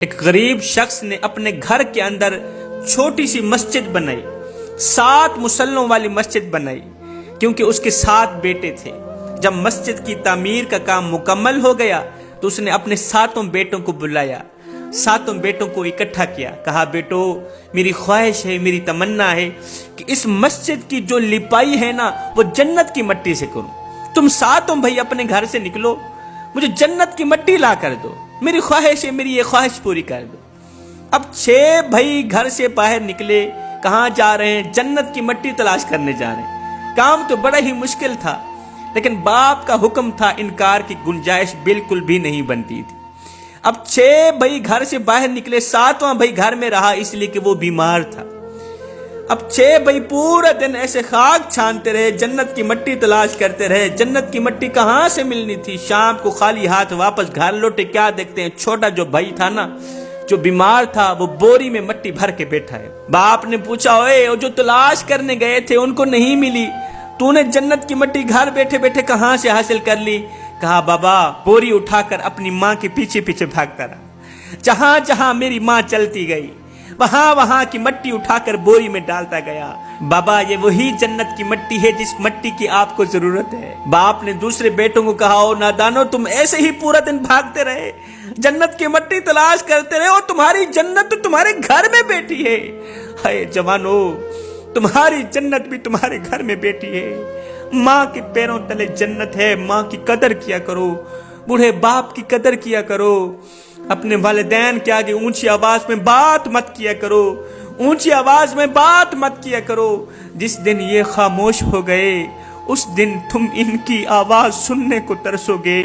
ایک غریب شخص نے اپنے گھر کے اندر چھوٹی سی مسجد بنائی، 7 مصلوں والی مسجد بنائی، کیونکہ اس کے 7 بیٹے تھے۔ جب مسجد کی تعمیر کا کام مکمل ہو گیا تو اس نے اپنے 7 بیٹوں کو بلایا، 7 بیٹوں کو اکٹھا کیا، کہا بیٹو میری خواہش ہے، میری تمنا ہے کہ اس مسجد کی جو لپائی ہے نا وہ جنت کی مٹی سے کروں۔ تم 7 بھائی اپنے گھر سے نکلو، مجھے جنت کی مٹی لا کر دو، میری خواہش ہے، میری یہ خواہش پوری کر دو۔ اب 6 بھائی گھر سے باہر نکلے، کہاں جا رہے ہیں؟ جنت کی مٹی تلاش کرنے جا رہے ہیں۔ کام تو بڑا ہی مشکل تھا، لیکن باپ کا حکم تھا، انکار کی گنجائش بالکل بھی نہیں بنتی تھی۔ اب 6 بھائی گھر سے باہر نکلے، 7واں بھائی گھر میں رہا اس لیے کہ وہ بیمار تھا۔ اب 6 بھائی پورا دن ایسے خاک چھانتے رہے، جنت کی مٹی تلاش کرتے رہے۔ جنت کی مٹی کہاں سے ملنی تھی؟ شام کو خالی ہاتھ واپس گھر لوٹے، کیا دیکھتے ہیں؟ چھوٹا جو بھائی تھا نا، جو بیمار تھا، وہ بوری میں مٹی بھر کے بیٹھا ہے۔ باپ نے پوچھا، اوے جو تلاش کرنے گئے تھے ان کو نہیں ملی، تو نے جنت کی مٹی گھر بیٹھے بیٹھے کہاں سے حاصل کر لی؟ کہا بابا بوری اٹھا کر اپنی ماں کے پیچھے پیچھے بھاگتا رہا، جہاں جہاں میری ماں چلتی گئی وہاں وہاں کی مٹی اٹھا کر بوری میں ڈالتا گیا۔ بابا یہ وہی جنت کی مٹی ہے جس مٹی کی آپ کو ضرورت ہے۔ باپ نے دوسرے بیٹوں کو کہا، او نادانو تم ایسے ہی پورا دن بھاگتے رہے، جنت کی مٹی تلاش کرتے رہے، اور تمہاری جنت تو تمہارے گھر میں بیٹھی ہے۔ اے جوانو، تمہاری جنت بھی تمہارے گھر میں بیٹھی ہے۔ ماں کے پیروں تلے جنت ہے، ماں کی قدر کیا کرو، بوڑھے باپ کی قدر کیا کرو۔ اپنے والدین کے آگے اونچی آواز میں بات مت کیا کرو، اونچی آواز میں بات مت کیا کرو۔ جس دن یہ خاموش ہو گئے اس دن تم ان کی آواز سننے کو ترسو گے۔